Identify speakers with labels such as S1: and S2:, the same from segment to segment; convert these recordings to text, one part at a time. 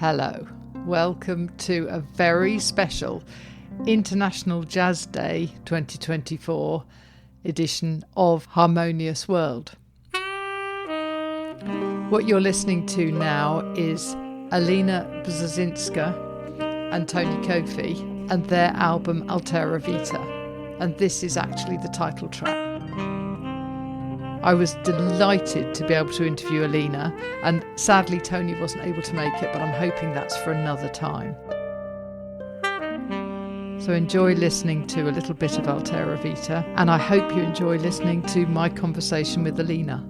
S1: Hello, welcome to a very special International Jazz Day 2024 edition of Harmonious World. What you're listening to now is Alina Bzhezhinska and Tony Kofi and their album Altera Vita, and this is actually the title track. I was delighted to be able to interview Alina, and sadly Tony wasn't able to make it, but I'm hoping that's for another time. So enjoy listening to a little bit of Altera Vita, and I hope you enjoy listening to my conversation with Alina.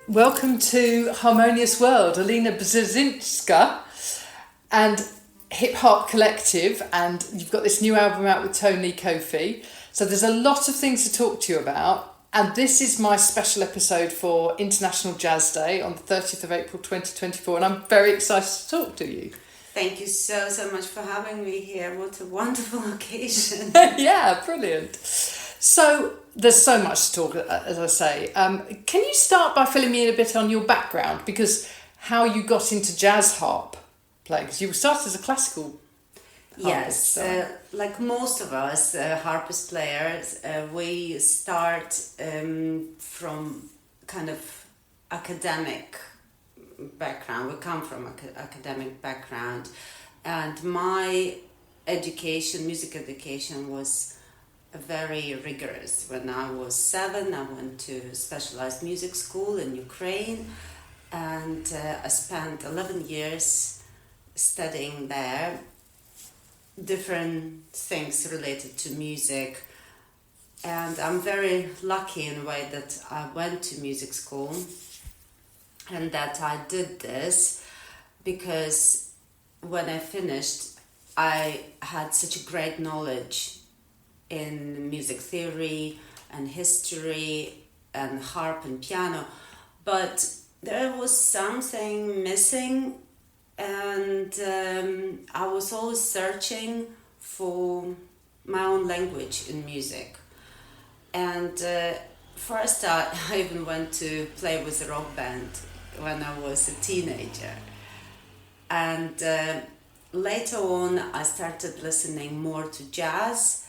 S1: Welcome to Harmonious World, Alina Bzhezhinska and Hip Hop Collective, and you've got this new album out with Tony Kofi. So there's a lot of things to talk to you about, and this is my special episode for International Jazz Day on the 30th of April 2024, and I'm very excited to talk to you.
S2: Thank you so much for having me here. What a wonderful occasion.
S1: Yeah, brilliant. So there's so much to talk, as I say. Can you start by filling me in a bit on your background? Because how you got into jazz harp playing? Because you started as a classical harpist.
S2: Yes, like most of us harpist players, we start from kind of academic background. We come from academic background. And my education, music education, was very rigorous. When I was 7, I went to specialized music school in Ukraine, and I spent 11 years studying there different things related to music. And I'm very lucky in a way that I went to music school and that I did this, because when I finished I had such a great knowledge in music theory and history and harp and piano, but there was something missing, and I was always searching for my own language in music. And first I even went to play with a rock band when I was a teenager, and later on I started listening more to jazz.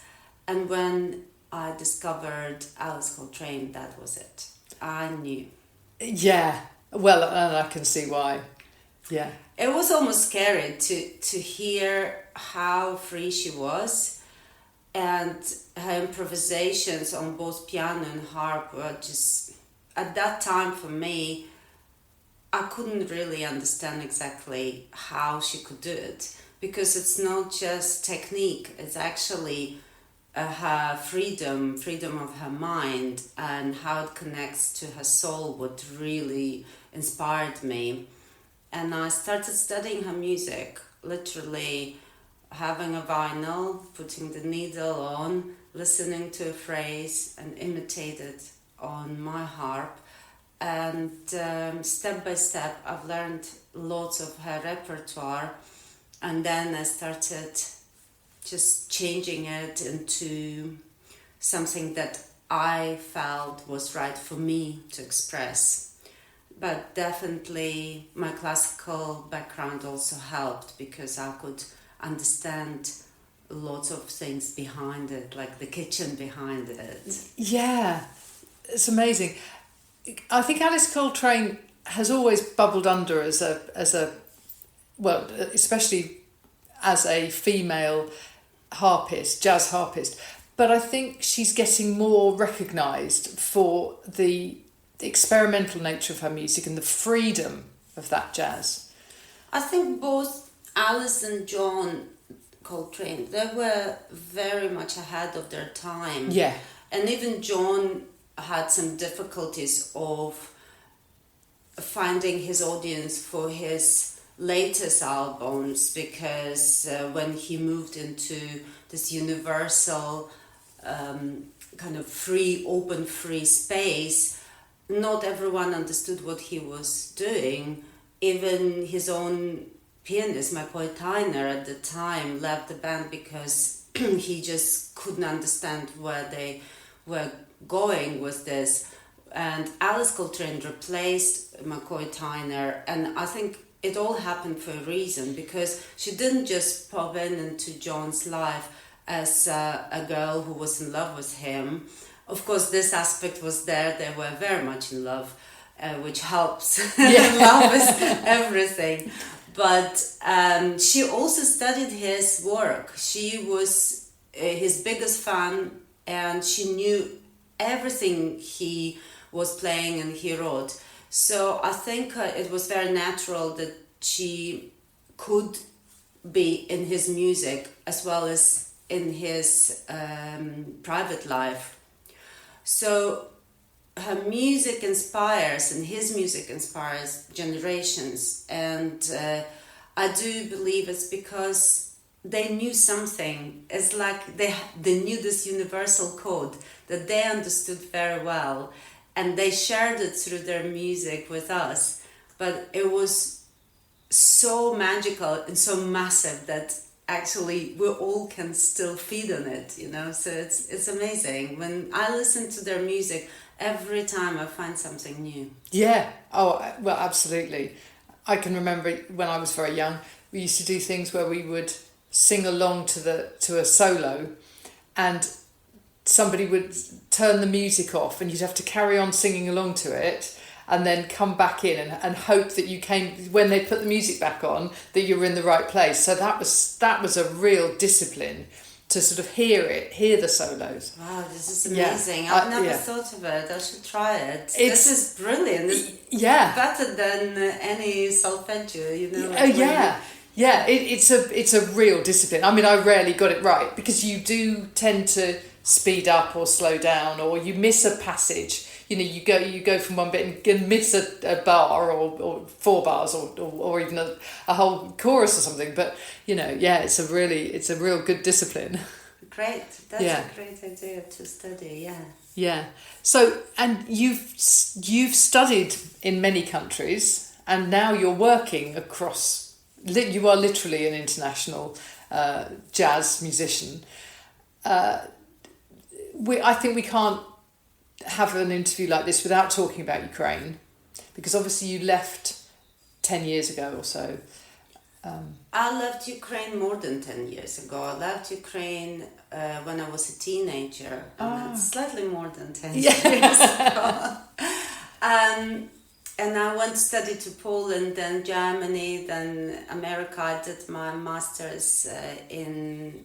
S2: And when I discovered Alice Coltrane, that was it. I knew.
S1: Yeah, well, and I can see why. Yeah.
S2: It was almost scary to hear how free she was, and her improvisations on both piano and harp were just, at that time for me, I couldn't really understand exactly how she could do it, because it's not just technique, it's actually her freedom of her mind and how it connects to her soul, what really inspired me. And I started studying her music, literally having a vinyl, putting the needle on, listening to a phrase and imitate it on my harp. And step by step I've learned lots of her repertoire, and then I started just changing it into something that I felt was right for me to express. But definitely my classical background also helped, because I could understand lots of things behind it, like the kitchen behind it.
S1: Yeah, it's amazing. I think Alice Coltrane has always bubbled under as a well, especially as a female harpist, jazz harpist. But I think she's getting more recognised for the experimental nature of her music and the freedom of that jazz.
S2: I think both Alice and John Coltrane, they were very much ahead of their time.
S1: Yeah.
S2: And even John had some difficulties of finding his audience for his latest albums, because when he moved into this universal kind of free, open, free space, not everyone understood what he was doing. Even his own pianist, McCoy Tyner, at the time left the band because he just couldn't understand where they were going with this. And Alice Coltrane replaced McCoy Tyner, and I think it all happened for a reason, because she didn't just pop into John's life as a girl who was in love with him. Of course, this aspect was there. They were very much in love, which helps.
S1: Yeah.
S2: Love is everything. But she also studied his work. She was his biggest fan, and she knew everything he was playing and he wrote. So I think it was very natural that she could be in his music as well as in his private life. So her music inspires, and his music inspires generations. And I do believe it's because they knew something. It's like they knew this universal code that they understood very well, and they shared it through their music with us. But it was so magical and so massive that actually we all can still feed on it, you know. So it's amazing. When I listen to their music, every time I find something new.
S1: Yeah. Oh, well, absolutely. I can remember when I was very young, we used to do things where we would sing along to a solo, and somebody would turn the music off, and you'd have to carry on singing along to it, and then come back in and hope that you came, when they put the music back on, that you were in the right place. So that was a real discipline to sort of hear the solos.
S2: Wow, this is amazing.
S1: Yeah.
S2: I've never thought of it. I should try it. This is brilliant. It's better than any solfeggio, you know.
S1: Oh, yeah. Yeah, it's a real discipline. I mean, I rarely got it right, because you do tend to speed up or slow down, or you miss a passage. You know, you go from one bit and miss a bar or 4 bars or even a whole chorus or something. But you know, yeah, it's a real good discipline.
S2: Great, that's a great idea to study. Yeah.
S1: Yeah. So, and you've studied in many countries, and now you're working across. You are literally an international jazz musician. I think we can't have an interview like this without talking about Ukraine, because obviously you left 10 years ago or so.
S2: I left Ukraine more than 10 years ago. I left Ukraine when I was a teenager, and slightly more than 10 years ago. And I went to study to Poland, then Germany, then America. I did my master's in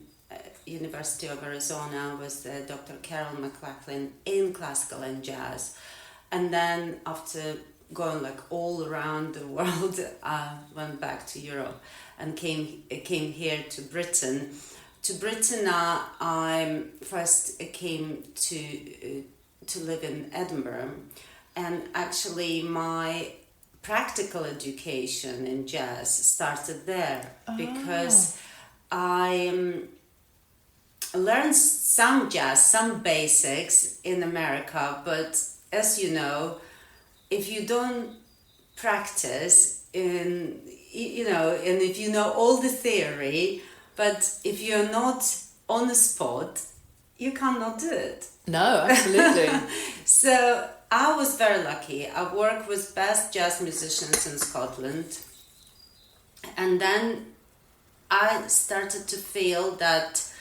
S2: University of Arizona with Dr. Carol McLachlan in classical and jazz. And then after going like all around the world, I went back to Europe and came here to Britain. To Britain, I first came to live in Edinburgh, and actually my practical education in jazz started there because I learned some jazz, some basics in America, but as you know, if you don't practice and if you know all the theory, but if you're not on the spot, you cannot do it.
S1: No, absolutely.
S2: So I was very lucky. I worked with best jazz musicians in Scotland, and then I started to feel that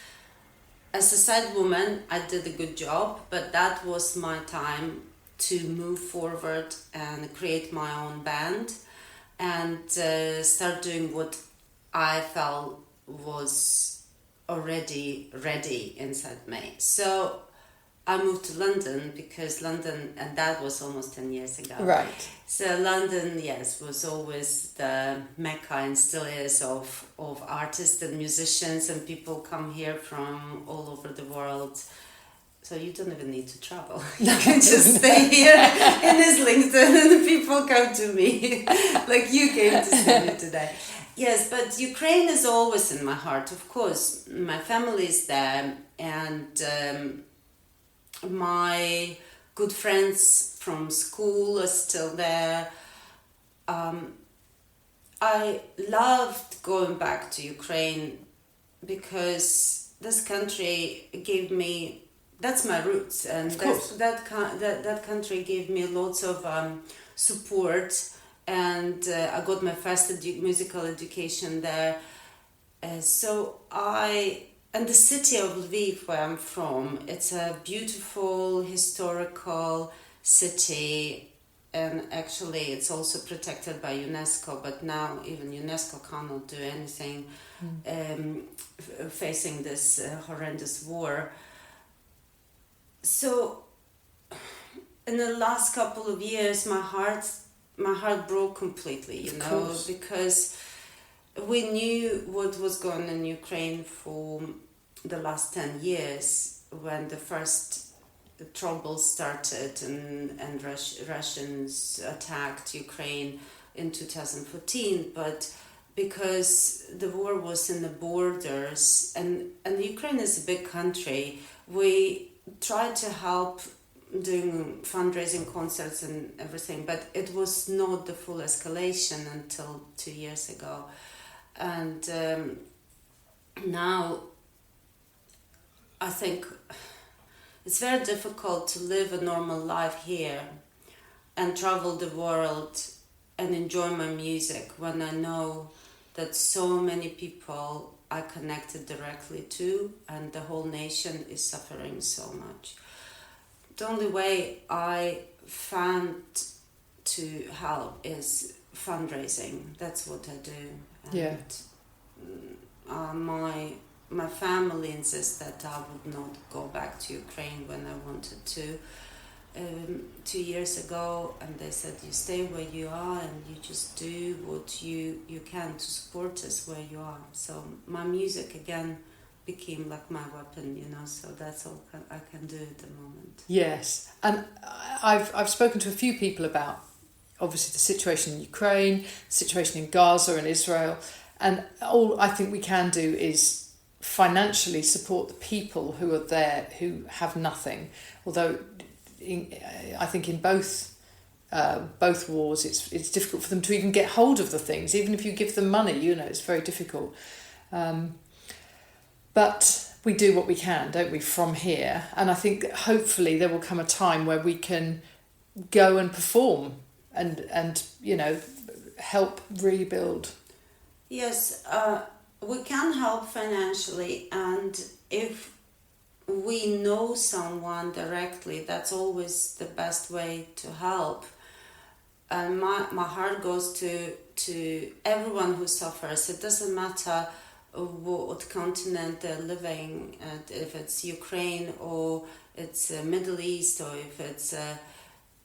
S2: as a side woman, I did a good job, but that was my time to move forward and create my own band and start doing what I felt was already ready inside me. So I moved to London because London, and that was almost 10 years ago.
S1: Right.
S2: So London, yes, was always the mecca and still is of artists and musicians, and people come here from all over the world. So you don't even need to travel. You can just stay here in Islington and people come to me like you came to see me today. Yes, but Ukraine is always in my heart, of course. My family is there, and my good friends from school are still there. I loved going back to Ukraine because this country gave me, that's my roots, and that country gave me lots of support, and I got my first musical education there. And the city of Lviv, where I'm from, it's a beautiful historical city, and actually it's also protected by UNESCO, but now even UNESCO cannot do anything facing this horrendous war. So in the last couple of years, my heart broke completely, you know, because we knew what was going on in Ukraine for the last 10 years when the first troubles started and Russians attacked Ukraine in 2014, but because the war was in the borders, and Ukraine is a big country, we tried to help doing fundraising concerts and everything, but it was not the full escalation until 2 years ago. And now I think it's very difficult to live a normal life here and travel the world and enjoy my music when I know that so many people are connected directly to, and the whole nation is suffering so much. The only way I found to help is fundraising. That's what I do. And my family insists that I would not go back to Ukraine when I wanted to 2 years ago, and they said, you stay where you are and you just do what you can to support us where you are. So my music again became like my weapon, you know, so that's all I can do at the moment.
S1: Yes, and I've spoken to a few people about obviously the situation in Ukraine, the situation in Gaza and Israel, and all I think we can do is financially support the people who are there who have nothing. Although I think in both wars it's difficult for them to even get hold of the things. Even if you give them money, you know, it's very difficult. But we do what we can, don't we, from here? And I think hopefully there will come a time where we can go and perform and you know, help rebuild.
S2: Yes, we can help financially, and if we know someone directly, that's always the best way to help. And my heart goes to everyone who suffers. It doesn't matter what continent they're living at, if it's Ukraine or it's Middle East or if it's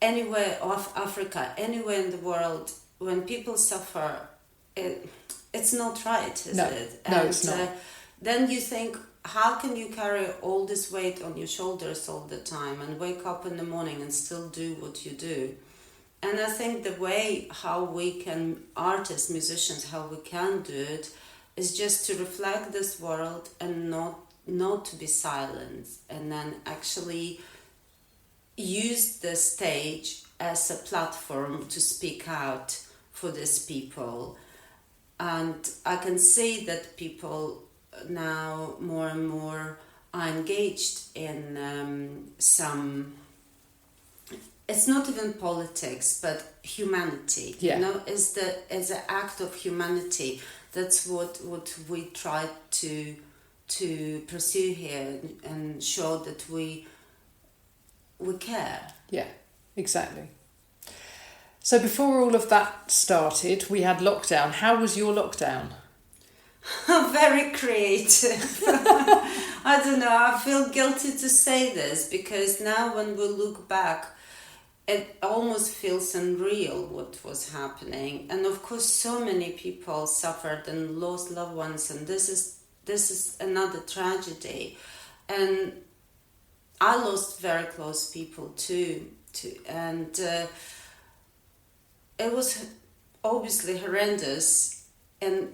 S2: anywhere of Africa, anywhere in the world. When people suffer, it's not right, is it?
S1: No, it's not.
S2: Then you think, how can you carry all this weight on your shoulders all the time and wake up in the morning and still do what you do? And I think the way how we can, artists, musicians, how we can do it is just to reflect this world and not to be silent, and then actually use the stage as a platform to speak out for these people. And I can see that people now more and more are engaged in some, it's not even politics, but humanity.
S1: Yeah.
S2: You know, it's an act of humanity. That's what we try to to pursue here and show that we care.
S1: Yeah, exactly. So before all of that started, we had lockdown. How was your lockdown?
S2: Very creative. I don't know, I feel guilty to say this because now when we look back, it almost feels unreal what was happening. And of course, so many people suffered and lost loved ones, and this is another tragedy. And I lost very close people too. And it was obviously horrendous, and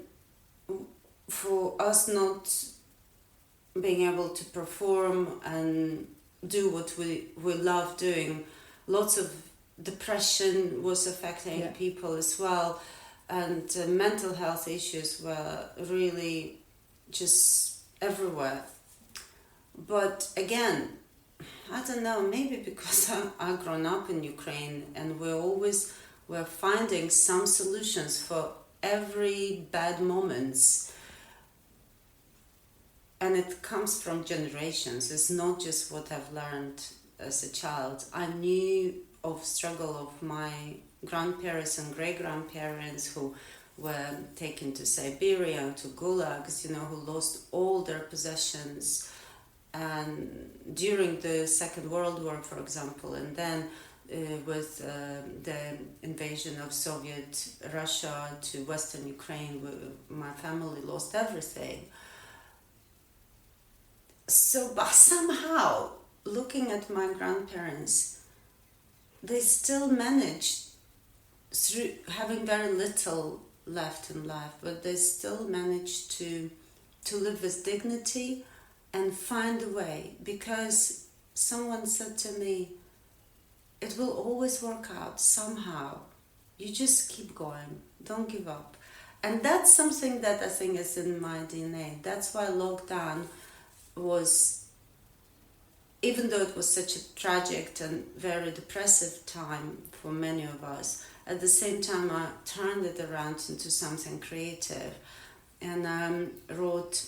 S2: for us not being able to perform and do what we love doing, lots of depression was affecting people as well, and mental health issues were really just everywhere. But again, I don't know, maybe because I've grown up in Ukraine and we're finding some solutions for every bad moments. And it comes from generations. It's not just what I've learned as a child. I knew of struggle of my grandparents and great-grandparents who were taken to Siberia, to gulags, who lost all their possessions. And during the Second World War, for example, and then with the invasion of Soviet Russia to Western Ukraine, my family lost everything. So, but somehow, looking at my grandparents, they still managed, through having very little left in life, but they still managed to live with dignity and find a way, because someone said to me, it will always work out somehow. You just keep going, don't give up. And that's something that I think is in my DNA. That's why lockdown was, even though it was such a tragic and very depressive time for many of us, at the same time I turned it around into something creative, and wrote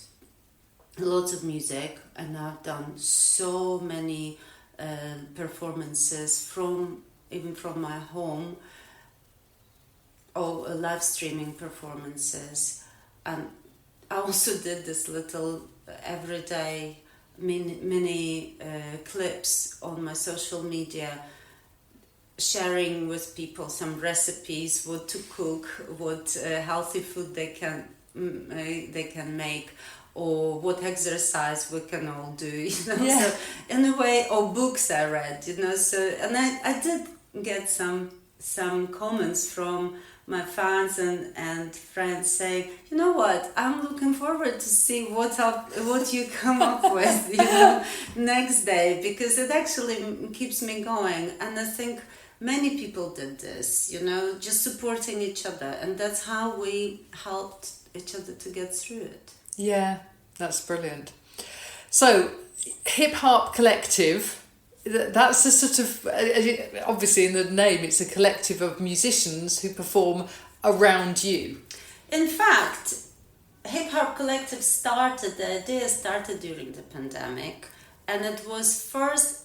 S2: lots of music, and I've done so many performances even from my home, or live streaming performances. And I also did this little everyday mini clips on my social media, sharing with people some recipes, what to cook, what healthy food they can make, or what exercise we can all do, So in a way, or books I read, so, and I did get some comments from my fans and friends saying, you know what, I'm looking forward to see what you come up with, next day, because it actually keeps me going. And I think many people did this, just supporting each other, and that's how we helped each other to get through it.
S1: Yeah, that's brilliant. So, Hip Hop Collective, that's a sort of, obviously in the name, it's a collective of musicians who perform around you.
S2: In fact, Hip Hop Collective the idea started during the pandemic, and it was first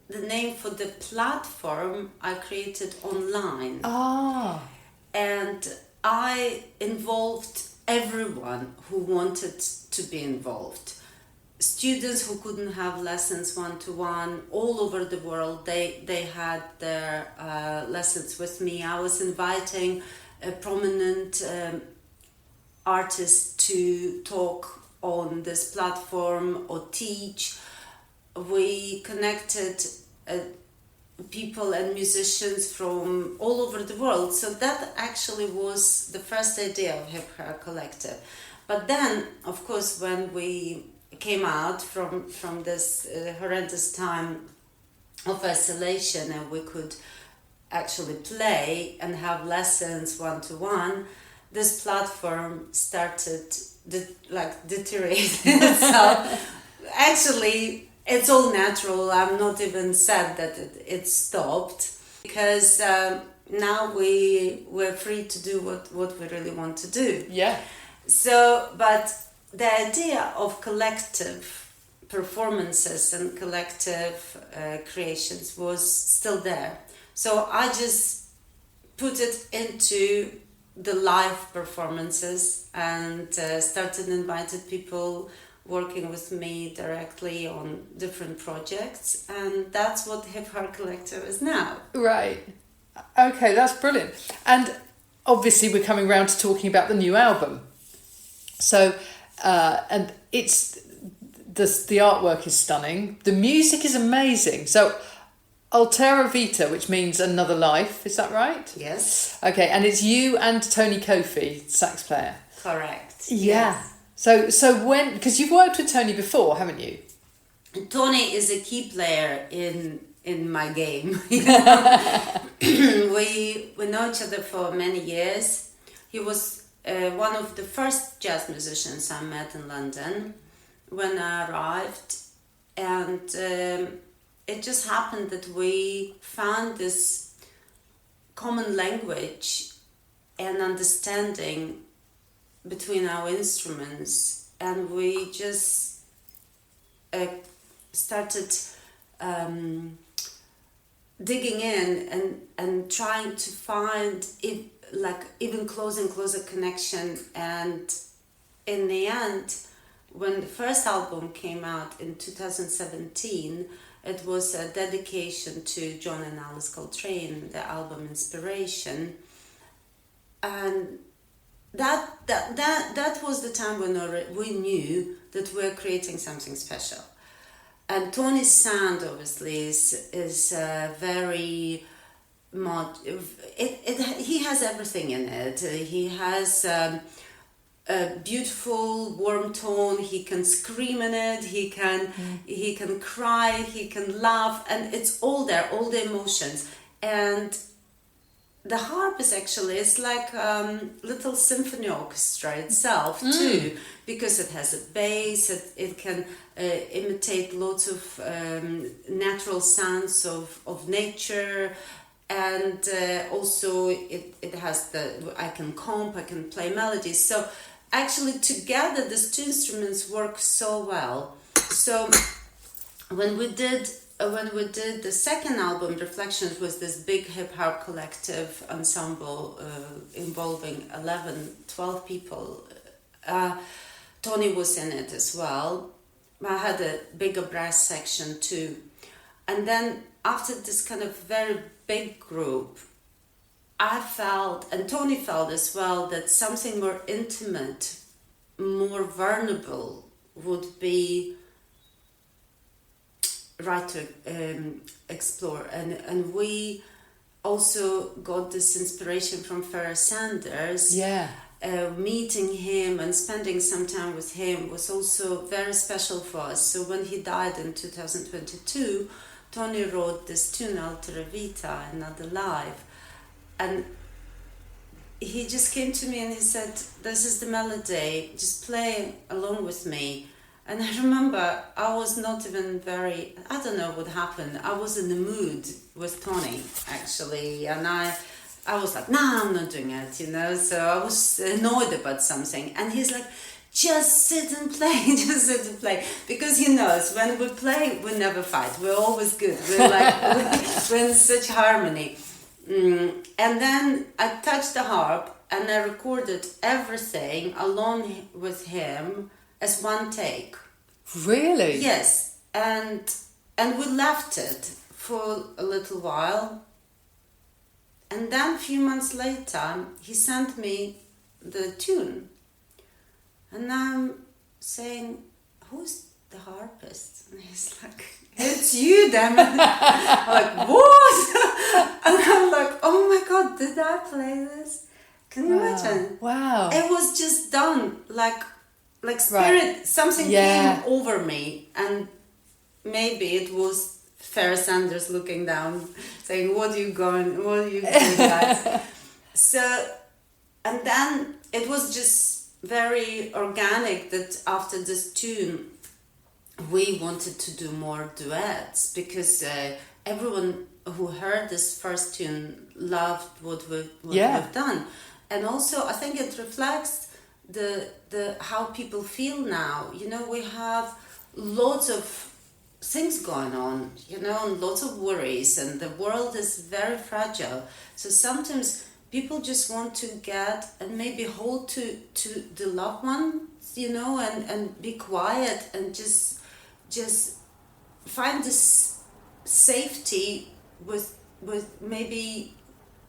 S2: the name for the platform I created online. And I involved everyone who wanted to be involved. Students who couldn't have lessons one-to-one all over the world, they had their lessons with me. I was inviting prominent artists to talk on this platform or teach. We connected people and musicians from all over the world. So that actually was the first idea of Hip Hop Collective. But then, of course, when we came out from this horrendous time of isolation, and we could actually play and have lessons one-to-one, this platform started deteriorating itself. Actually, it's all natural. I'm not even sad that it stopped, because now we're free to do what we really want to do.
S1: Yeah.
S2: So, but the idea of collective performances and collective creations was still there. So I just put it into the live performances and started inviting people working with me directly on different projects, and that's what Hip Hop Collective is now.
S1: Right. Okay, that's brilliant. And obviously we're coming round to talking about the new album. So, and it's, the artwork is stunning. The music is amazing. So, Altera Vita, which means another life, is that right?
S2: Yes.
S1: Okay, and it's you and Tony Kofi, sax player.
S2: Correct.
S1: Yeah.
S2: Yes.
S1: So when, because you've worked with Tony before, haven't you?
S2: Tony is a key player in my game. We know each other for many years. He was one of the first jazz musicians I met in London when I arrived, and it just happened that we found this common language and understanding between our instruments, and we just started digging in and trying to find it, like even closer and closer connection. And in the end, when the first album came out in 2017, it was a dedication to John and Alice Coltrane, the album Inspiration, and that was the time when we knew that we're creating something special. And Tony's sound obviously is very much, he has everything in it. He has a beautiful warm tone. He can scream in it. He can cry. He can laugh, and it's all there, all the emotions. And the harp is actually, it's like little symphony orchestra itself too, because it has a bass. It can imitate lots of natural sounds of nature. And also it has I can comp, I can play melodies. So actually together these two instruments work so well. So when we did the second album, Reflections, was this big hip hop collective ensemble involving 12 people. Tony was in it as well. I had a bigger brass section too. And then after this kind of very big group, I felt, and Tony felt as well, that something more intimate, more vulnerable would be right to explore. And we also got this inspiration from Pharoah Sanders.
S1: Yeah.
S2: Meeting him and spending some time with him was also very special for us. So when he died in 2022, Tony wrote this tune, Altera Vita, Another Life. And he just came to me and he said, this is the melody, just play along with me. And I remember I was not even I don't know what happened. I was in the mood with Tony, actually. And I was like, nah, I'm not doing it, So I was annoyed about something. And he's like, just sit and play, just sit and play. Because he knows when we play, we never fight. We're always good. We're we're in such harmony. And then I touched the harp and I recorded everything along with him as one take.
S1: Really?
S2: Yes. And we left it for a little while. And then a few months later, he sent me the tune. And I'm saying, who's the harpist? And he's like, it's you, damn it. I'm like, what? And I'm like, oh my God, did I play this? Can you imagine?
S1: Wow.
S2: It was just done like spirit, something came over me. And maybe it was Pharoah Sanders looking down, saying, what are you doing, guys? So, and then it was just very organic that after this tune we wanted to do more duets, because everyone who heard this first tune loved what we've done. And also I think it reflects the how people feel now. You know, we have lots of things going on, you know, and lots of worries, and the world is very fragile. So sometimes people just want to get and maybe hold to the loved ones, you know, and be quiet and just find this safety with maybe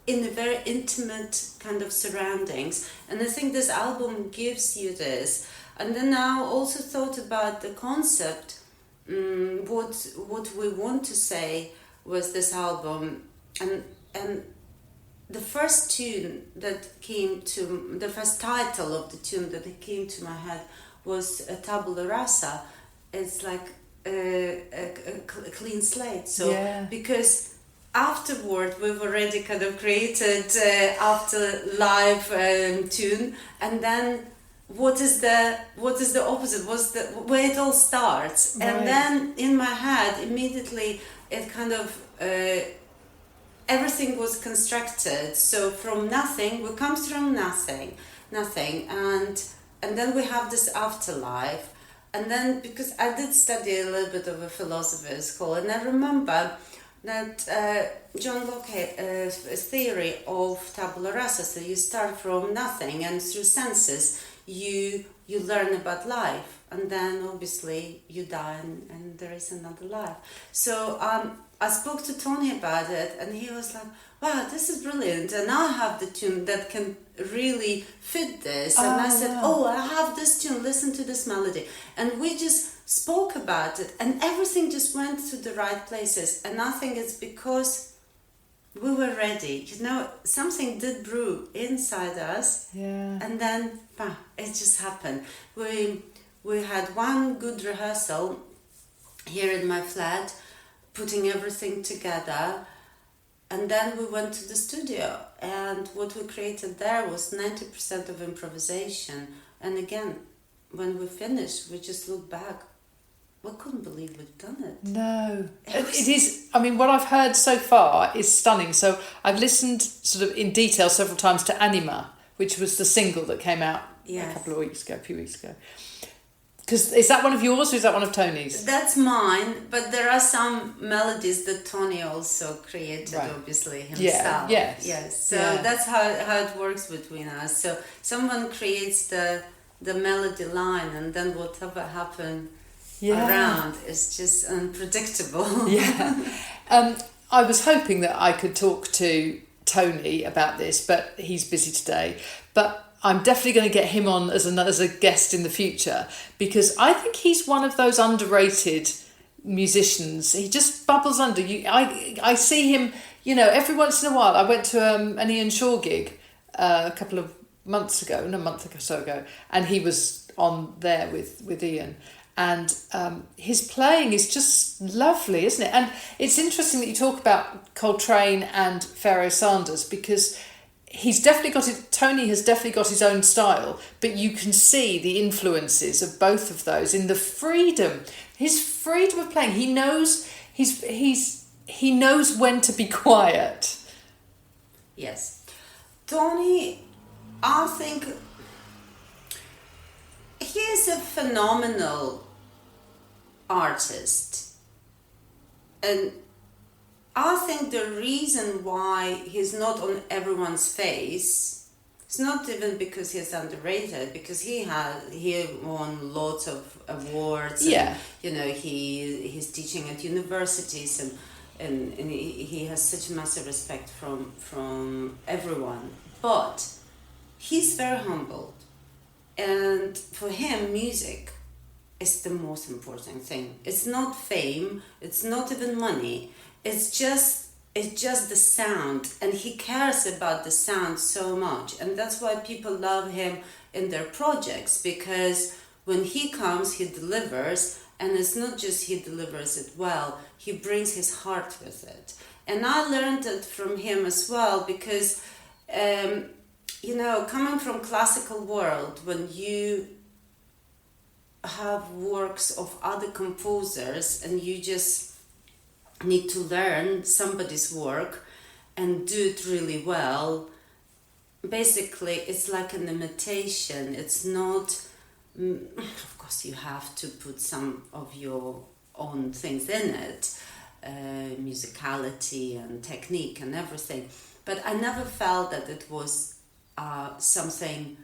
S2: in a very intimate kind of surroundings. And I think this album gives you this. And then I also thought about the concept, what we want to say with this album, and the first tune that came to, the first title of the tune that came to my head was Tabula Rasa. It's like a clean slate. So because afterward we've already kind of created after live tune, and then what is the opposite? What's the where it all starts? Right. And then in my head immediately it kind of everything was constructed. So from nothing, we come from nothing, and then we have this afterlife. And then, because I did study a little bit of a philosophy school, and I remember that John Locke's theory of tabula rasa. So you start from nothing, and through senses you learn about life, and then obviously you die, and there is another life. So I spoke to Tony about it, and he was like, wow, this is brilliant, and I have the tune that can really fit this. And I said, I have this tune, listen to this melody. And we just spoke about it, and everything just went to the right places. And I think it's because we were ready. You know, something did brew inside us, and then it just happened. We had one good rehearsal here in my flat, putting everything together, and then we went to the studio, and what we created there was 90% of improvisation. And again, when we finished, we just looked back. We couldn't believe we'd done it.
S1: No. It is, I mean, what I've heard so far is stunning. So I've listened sort of in detail several times to Anima, which was the single that came out a few weeks ago. Because is that one of yours or is that one of Tony's?
S2: That's mine, but there are some melodies that Tony also created, obviously, himself. Yes. So that's how it works between us. So someone creates the melody line, and then whatever happens around is just unpredictable.
S1: I was hoping that I could talk to Tony about this, but he's busy today. But I'm definitely going to get him on as a guest in the future, because I think he's one of those underrated musicians. He just bubbles under. I see him, you know, every once in a while. I went to an Ian Shaw gig a month or so ago, and he was on there with Ian. And his playing is just lovely, isn't it? And it's interesting that you talk about Coltrane and Pharoah Sanders, because Tony has definitely got his own style, but you can see the influences of both of those in his freedom of playing. He knows he knows when to be quiet.
S2: Yes. Tony, I think he is a phenomenal artist, and I think the reason why he's not on everyone's face, it's not even because he's underrated, because he won lots of awards. And, you know, he's teaching at universities, and he has such massive respect from everyone. But he's very humble, and for him, music is the most important thing. It's not fame. It's not even money. It's just the sound, and he cares about the sound so much, and that's why people love him in their projects, because when he comes, he delivers, and it's not just he delivers it well, he brings his heart with it. And I learned it from him as well, because you know, coming from classical world, when you have works of other composers and you just need to learn somebody's work and do it really well, basically it's like an imitation. It's not, of course you have to put some of your own things in it, musicality and technique and everything, but I never felt that it was something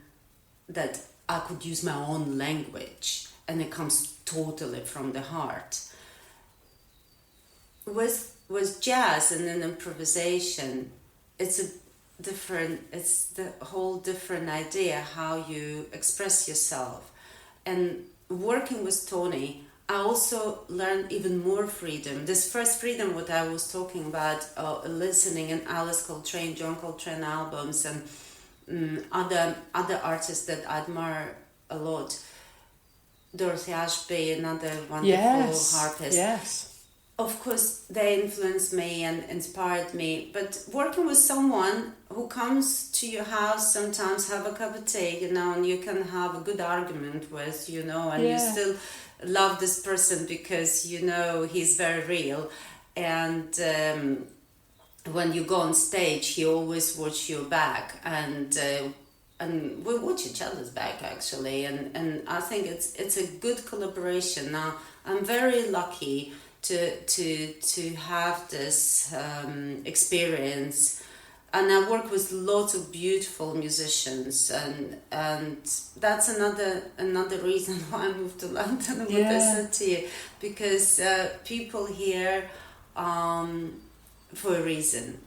S2: that I could use my own language and it comes totally from the heart. With jazz and an improvisation, it's the whole different idea how you express yourself. And working with Tony, I also learned even more freedom. This first freedom, what I was talking about, listening in Alice Coltrane, John Coltrane albums, and other artists that I admire a lot. Dorothy Ashby, another wonderful harpist.
S1: Yes.
S2: Of course, they influenced me and inspired me. But working with someone who comes to your house, sometimes have a cup of tea, and you can have a good argument with, and you still love this person because he's very real. And when you go on stage, he always watch your back, and we watch each other's back actually. And I think it's a good collaboration. Now I'm very lucky to have this experience, and I work with lots of beautiful musicians, and that's another reason why I moved to London with the city, because people here for a reason,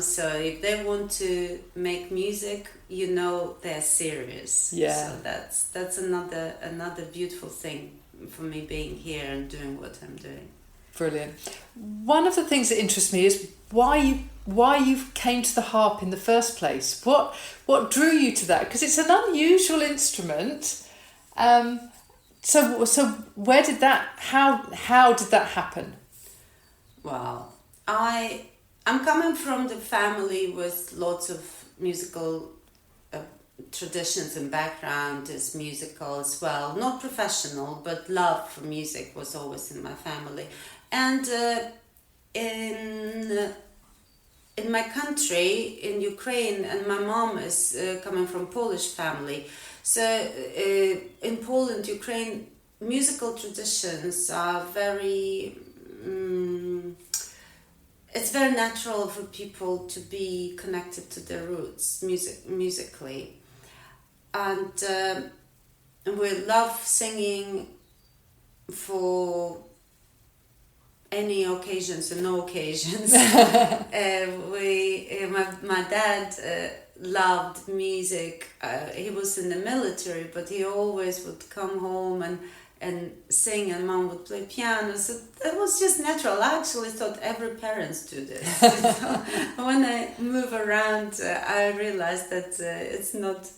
S2: so if they want to make music, they're serious. So that's another beautiful thing for me being here and doing what I'm doing.
S1: Brilliant. One of the things that interests me is why you came to the harp in the first place. What drew you to that? Because it's an unusual instrument. So where did that? How did that happen?
S2: Well, I'm coming from the family with lots of musical traditions and background is musical as well. Not professional, but love for music was always in my family. And in my country, in Ukraine, and my mom is coming from Polish family. So in Poland, Ukraine, musical traditions are very... it's very natural for people to be connected to their roots musically. And we love singing for any occasions and no occasions. My dad loved music. He was in the military, but he always would come home and sing, and mom would play piano. So it was just natural. I actually thought every parents do this. When I move around, I realized that it's not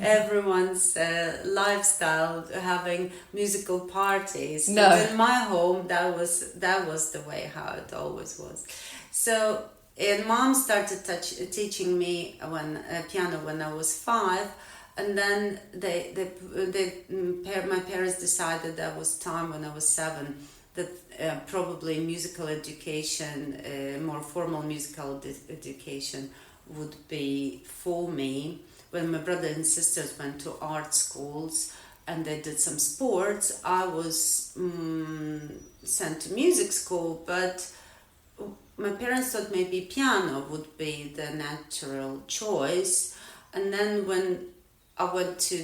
S2: everyone's lifestyle having musical parties.
S1: No.
S2: But in my home, that was the way how it always was. So, and mom started teaching me piano when I was 5. And then my parents decided that was time when I was 7 that probably musical education, more formal musical education would be for me. When my brother and sisters went to art schools and they did some sports, I was sent to music school, but my parents thought maybe piano would be the natural choice. And then when I went to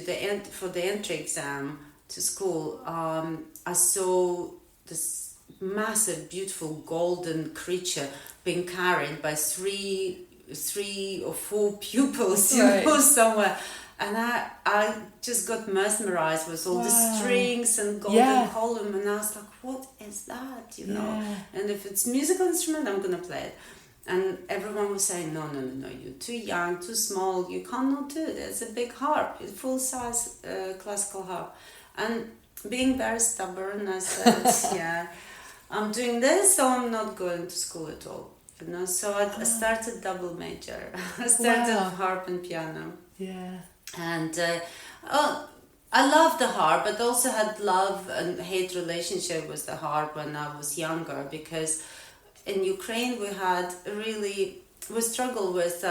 S2: for the entry exam to school, I saw this massive, beautiful golden creature being carried by three or four pupils, somewhere. And I just got mesmerized with all the strings and golden column, and I was like, what is that, And if it's musical instrument, I'm going to play it. And everyone was saying, no, you're too young, too small, you cannot do it. It's a big harp, it's full-size classical harp. And being very stubborn, I said, I'm doing this, so I'm not going to school at all. So I started double major. I started harp and piano.
S1: Yeah.
S2: And I loved the harp, but also had love and hate relationship with the harp when I was younger, because in Ukraine we struggled with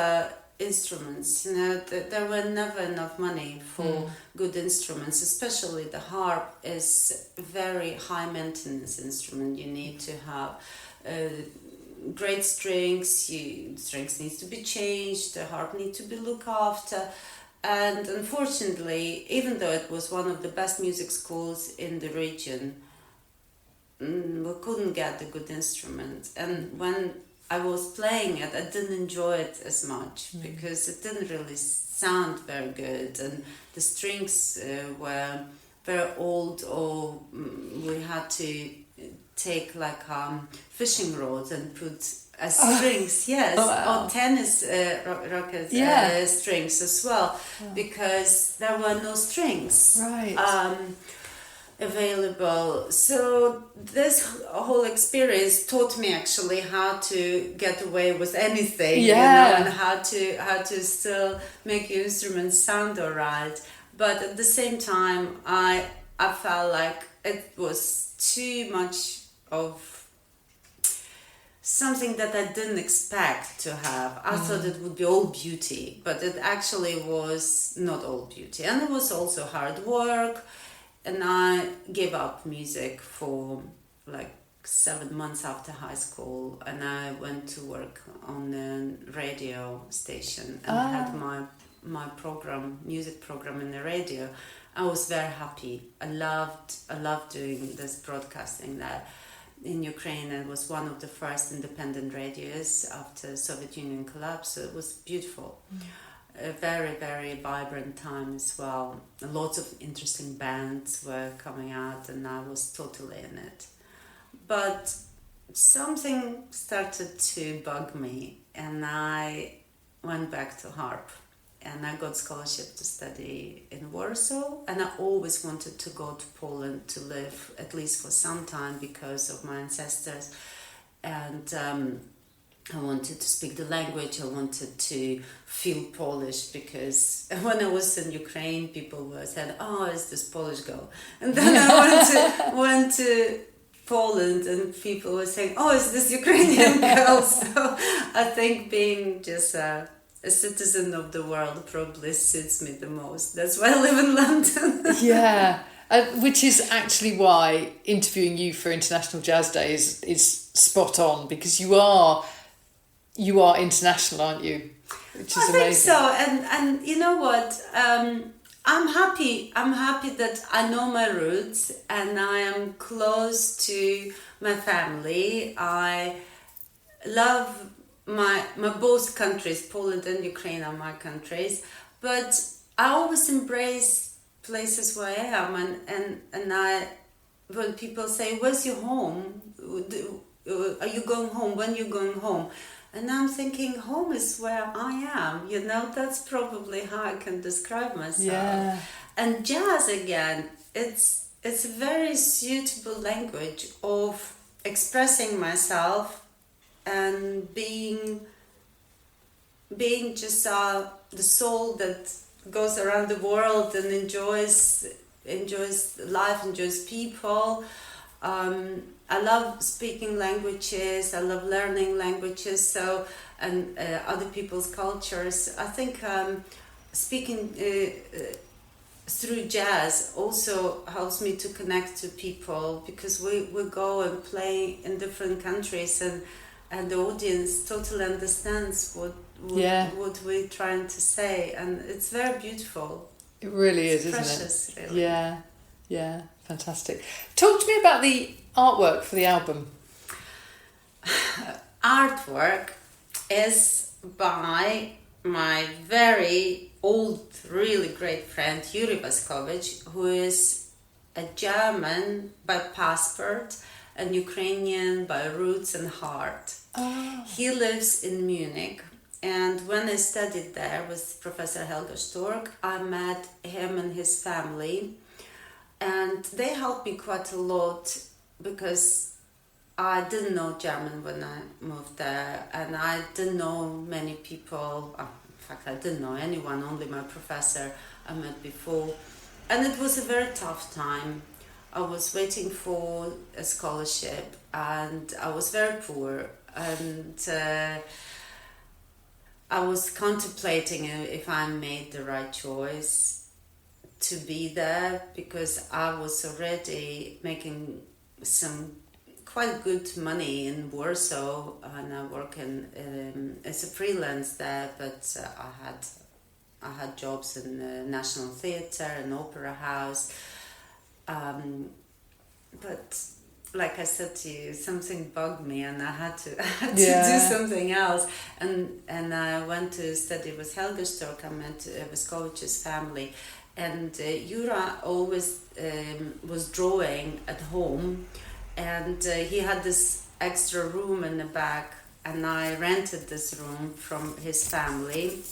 S2: instruments. There were never enough money for good instruments, especially the harp is a very high maintenance instrument. You need to have great strings, strings needs to be changed, the harp needs to be looked after. And unfortunately, even though it was one of the best music schools in the region, we couldn't get a good instrument. And when I was playing it, I didn't enjoy it as much because it didn't really sound very good, and the strings were very old, or we had to take like fishing rods and put strings, yes, or tennis racket strings as well, because there were no strings available. So this whole experience taught me actually how to get away with anything, and how to still make your instruments sound alright. But at the same time, I felt like it was too much of something that I didn't expect to have. I thought it would be all beauty, but it actually was not all beauty, and it was also hard work. And I gave up music for like 7 months after high school, and I went to work on a radio station and had my music program in the radio. I was very happy. I loved doing this broadcasting there in Ukraine. It was one of the first independent radios after Soviet Union collapse. So it was beautiful. A very, very vibrant time as well. Lots of interesting bands were coming out, and I was totally in it. But something started to bug me, and I went back to harp, and I got scholarship to study in Warsaw, and I always wanted to go to Poland to live at least for some time because of my ancestors, and I wanted to speak the language. I wanted to feel Polish, because when I was in Ukraine, people were saying, "Oh, it's this Polish girl," and then I went to Poland, and people were saying, "Oh, it's this Ukrainian girl." So I think being just a citizen of the world probably suits me the most. That's why I live in London.
S1: Yeah. Which is actually why interviewing you for International Jazz Day is spot on, because you are international, aren't you? Which is amazing.
S2: I think so, and you know what? I'm happy that I know my roots and I am close to my family. I love my both countries, Poland and Ukraine are my countries, but I always embrace places where I am, and I, when people say, "Where's your home? Are you going home? When are you going home?" And I'm thinking, home is where I am, that's probably how I can describe myself.
S1: Yeah.
S2: And jazz, again, it's a very suitable language of expressing myself and being just the soul that goes around the world and enjoys life, enjoys people. I love speaking languages. I love learning languages. And other people's cultures. I think speaking through jazz also helps me to connect to people, because we go and play in different countries, and the audience totally understands what we're trying to say, and it's very beautiful.
S1: It really is,
S2: precious,
S1: isn't it?
S2: Really.
S1: Yeah, fantastic. Talk to me about the artwork for the album.
S2: Artwork is by my very old, really great friend Yuri Vaskovich, who is a German by passport and Ukrainian by roots and heart.
S1: Oh.
S2: He lives in Munich, and when I studied there with Professor Helga Stork, I met him and his family, and they helped me quite a lot, because I didn't know German when I moved there, and I didn't know many people. In fact, I didn't know anyone, only my professor I met before. And it was a very tough time. I was waiting for a scholarship, and I was very poor. And I was contemplating if I made the right choice to be there, because I was already making some quite good money in Warsaw, and I work as a freelance there. But I had jobs in the National Theatre and Opera House. But like I said to you, something bugged me, and I had to do something else. And I went to study with Helga Stork. I met Vescovich's family, and Jura always was drawing at home, and he had this extra room in the back, and I rented this room from his family,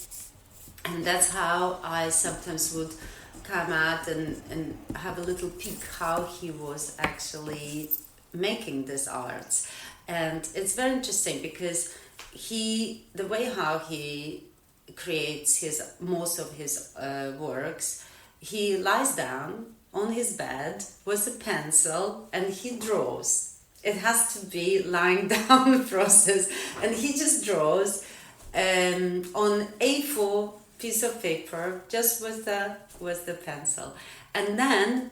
S2: and that's how I sometimes would come out and have a little peek how he was actually making this art. And it's very interesting because the way how he creates most of his works, he lies down on his bed with a pencil and he draws. It has to be lying down process, and he just draws on A4 piece of paper, just with the pencil. And then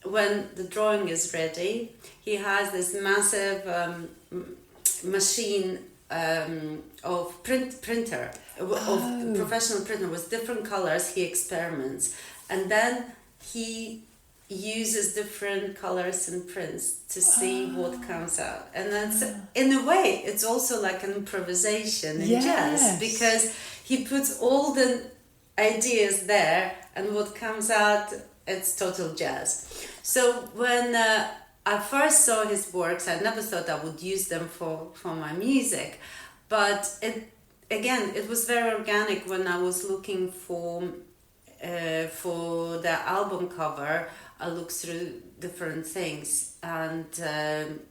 S2: when the drawing is ready, he has this massive machine of printer, of professional printer with different colors. He experiments, and then he uses different colors and prints to see what comes out. And that's, in a way, it's also like an improvisation in jazz, because he puts all the ideas there, and what comes out, it's total jazz. So when I first saw his works, I never thought I would use them for my music, but it was very organic. When I was looking for the album cover, I looked through different things, and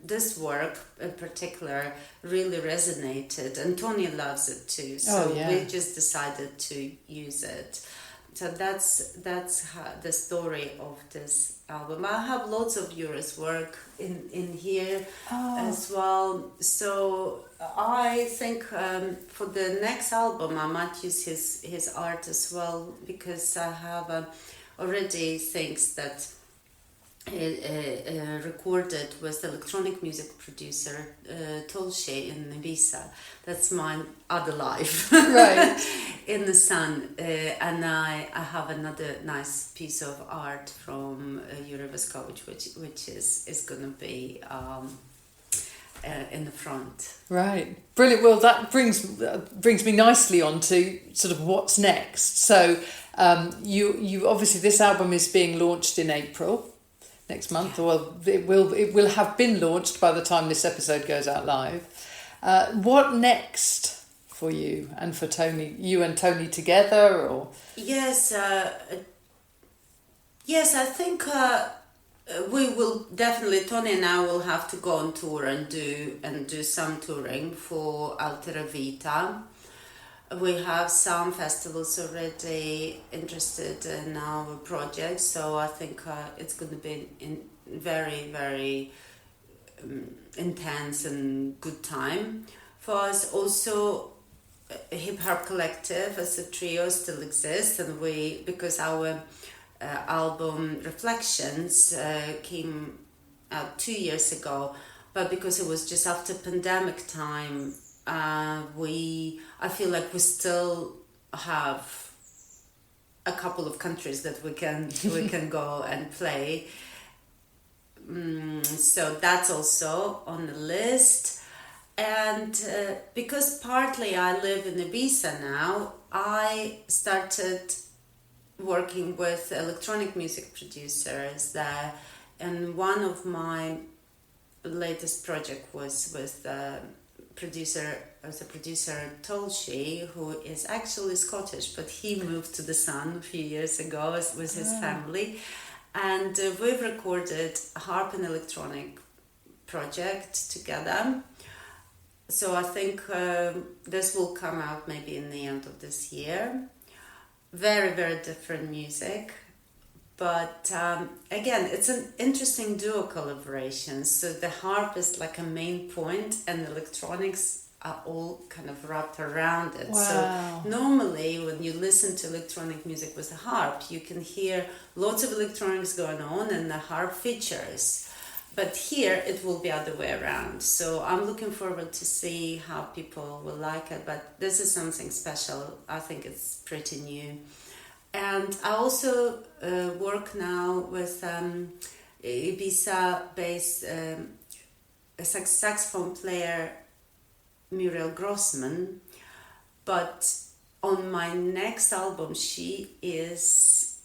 S2: this work in particular really resonated, and Tony loves it too, so we just decided to use it. So that's how the story of this album. I have lots of Jura's work in here as well. So I think for the next album I might use his art as well, because I have already things that recorded with electronic music producer Tolshe in Ibiza. That's my other life,
S1: right?
S2: In the sun. And I have another nice piece of art from Jure Vescovich, which is going to be in the front.
S1: Right, brilliant. Well, that brings me nicely on to sort of what's next. So you obviously, this album is being launched in April next month. Well, it will have been launched by the time this episode goes out live. What next for you and for Tony? You and Tony together, or? Yes,
S2: I think we will definitely. Tony and I will have to go on tour and do some touring for Altera Vita. We have some festivals already interested in our project, so I think it's going to be very, very intense and good time for us. Also, Hip Hop Collective as a trio still exists, and because our album Reflections came out 2 years ago, but because it was just after pandemic time, I feel like we still have a couple of countries that we can go and play. So that's also on the list. And because partly I live in Ibiza now, I started working with electronic music producers there, and one of my latest project was with the producer Tolshe, who is actually Scottish, but he moved to the Sun a few years ago with his family, and we've recorded a harp and electronic project together. So I think this will come out maybe in the end of this year. Very, very different music, but again, it's an interesting duo collaboration. So the harp is like a main point, and electronics are all kind of wrapped around it.
S1: Wow.
S2: So normally when you listen to electronic music with a harp, you can hear lots of electronics going on and the harp features. But here it will be other way around. So I'm looking forward to see how people will like it. But this is something special. I think it's pretty new. And I also work now with Ibiza-based saxophone player Muriel Grossman. But on my next album, she is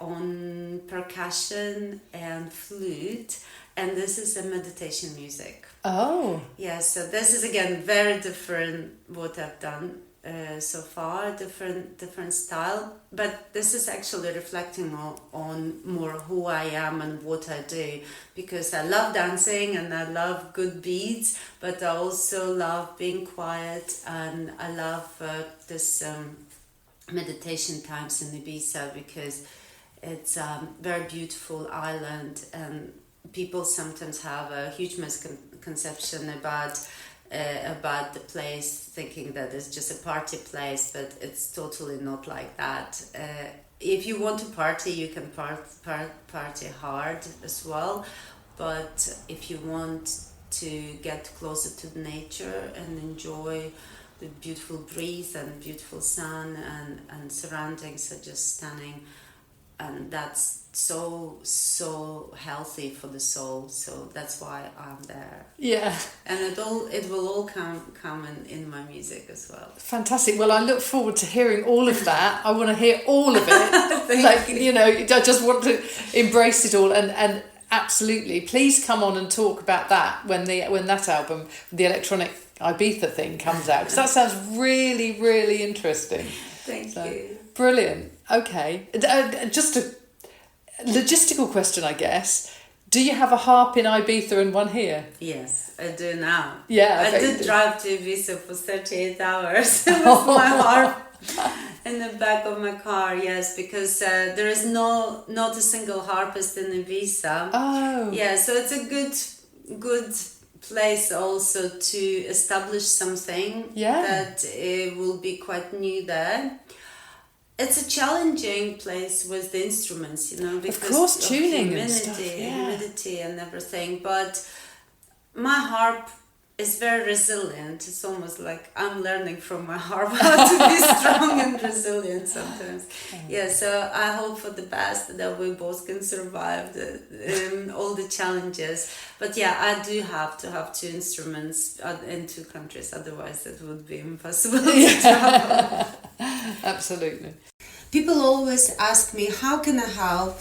S2: on percussion and flute. And this is a meditation music.
S1: Oh.
S2: Yeah, so this is again very different what I've done so far, different style. But this is actually reflecting on more who I am and what I do. Because I love dancing and I love good beats, but I also love being quiet, and I love this meditation times in Ibiza, because it's a very beautiful island, and people sometimes have a huge misconception about the place, thinking that it's just a party place, but it's totally not like that. If you want to party, you can party hard as well, but if you want to get closer to nature and enjoy the beautiful breeze and beautiful sun and surroundings are just stunning, and that's so healthy for the soul. So that's why I'm there.
S1: Yeah.
S2: And it will all come in my music as well.
S1: Fantastic. Well, I look forward to hearing all of that. I want to hear all of it. I just want to embrace it all, and absolutely, please come on and talk about that when that album, the electronic Ibiza thing, comes out, because that sounds really, really interesting.
S2: Thank you.
S1: Brilliant. Okay. Just a logistical question, I guess. Do you have a harp in Ibiza and one here?
S2: Yes, I do now.
S1: Yeah.
S2: I did drive to Ibiza for 38 hours with my harp in the back of my car, yes, because there is not a single harpist in Ibiza.
S1: Oh.
S2: Yeah, so it's a good place also to establish something that will be quite new there. It's a challenging place with the instruments, because
S1: of course, tuning and stuff,
S2: humidity and everything. But my harp is very resilient. It's almost like I'm learning from my harp how to be strong and resilient sometimes. Yeah, so I hope for the best that we both can survive all the challenges. But yeah, I do have to have two instruments in two countries, otherwise it would be impossible to travel.
S1: Absolutely.
S2: People always ask me, how can I help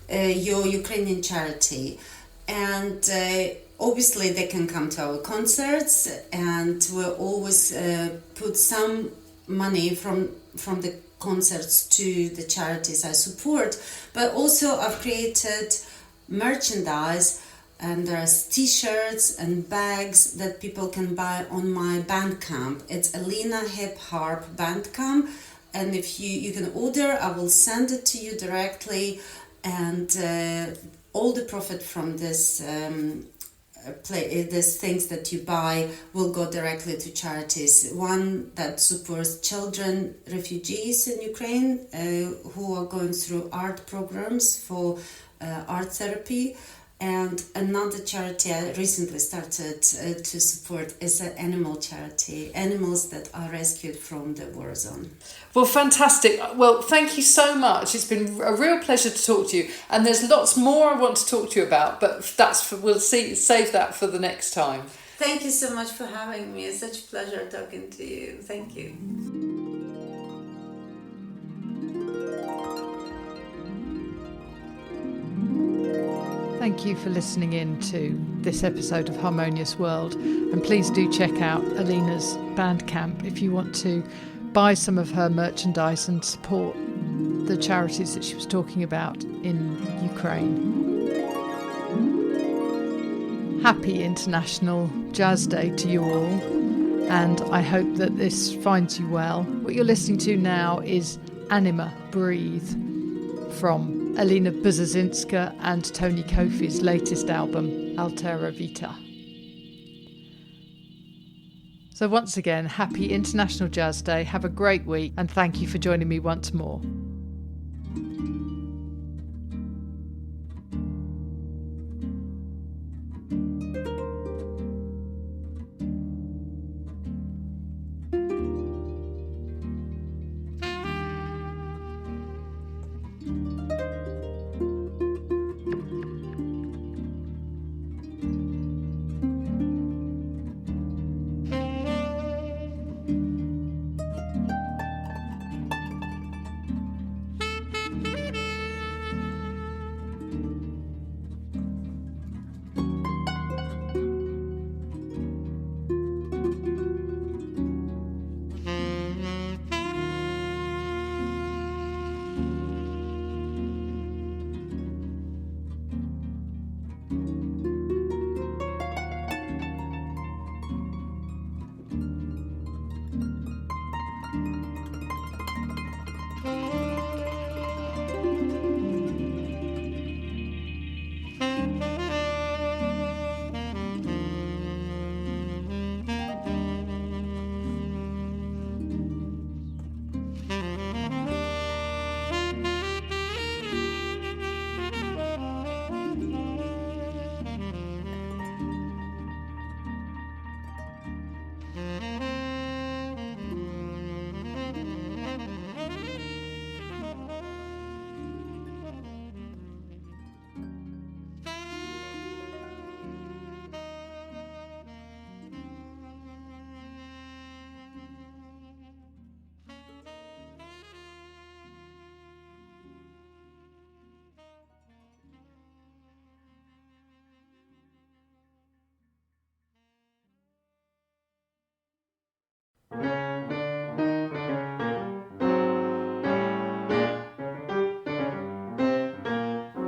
S2: your Ukrainian charity? And obviously they can come to our concerts, and we'll always put some money from the concerts to the charities I support. But also I've created merchandise, and there's t-shirts and bags that people can buy on my Bandcamp. It's Alina Hip Harp Bandcamp, and if you can order, I will send it to you directly, and all the profit from this these things that you buy will go directly to charities. One that supports children, refugees in Ukraine who are going through art programs for art therapy. And another charity I recently started to support is an animal charity, animals that are rescued from the war zone.
S1: Well, fantastic. Well, thank you so much. It's been a real pleasure to talk to you. And there's lots more I want to talk to you about, but save that for the next time.
S2: Thank you so much for having me. It's such a pleasure talking to you. Thank you.
S1: Thank you for listening in to this episode of Harmonious World, and please do check out Alina's Bandcamp if you want to buy some of her merchandise and support the charities that she was talking about in Ukraine. Happy International Jazz Day to you all, and I hope that this finds you well. What you're listening to now is Anima Breathe from Alina Bzhezhinska and Tony Kofi's latest album, Altera Vita. So once again, happy International Jazz Day. Have a great week and thank you for joining me once more.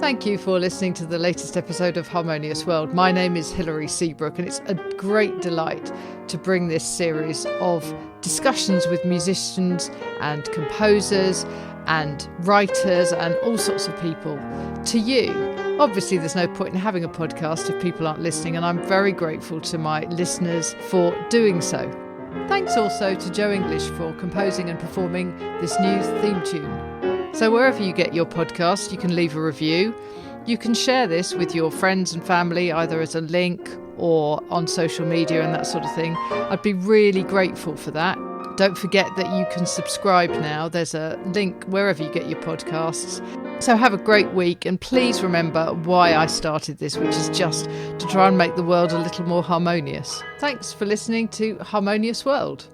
S1: Thank you for listening to the latest episode of Harmonious World. My name is Hilary Seabrook and it's a great delight to bring this series of discussions with musicians and composers and writers and all sorts of people to you. Obviously, there's no point in having a podcast if people aren't listening, and I'm very grateful to my listeners for doing so. Thanks also to Joe English for composing and performing this new theme tune. So wherever you get your podcast, you can leave a review. You can share this with your friends and family, either as a link or on social media and that sort of thing. I'd be really grateful for that. Don't forget that you can subscribe now. There's a link wherever you get your podcasts. So have a great week, and please remember why I started this, which is just to try and make the world a little more harmonious. Thanks for listening to Harmonious World.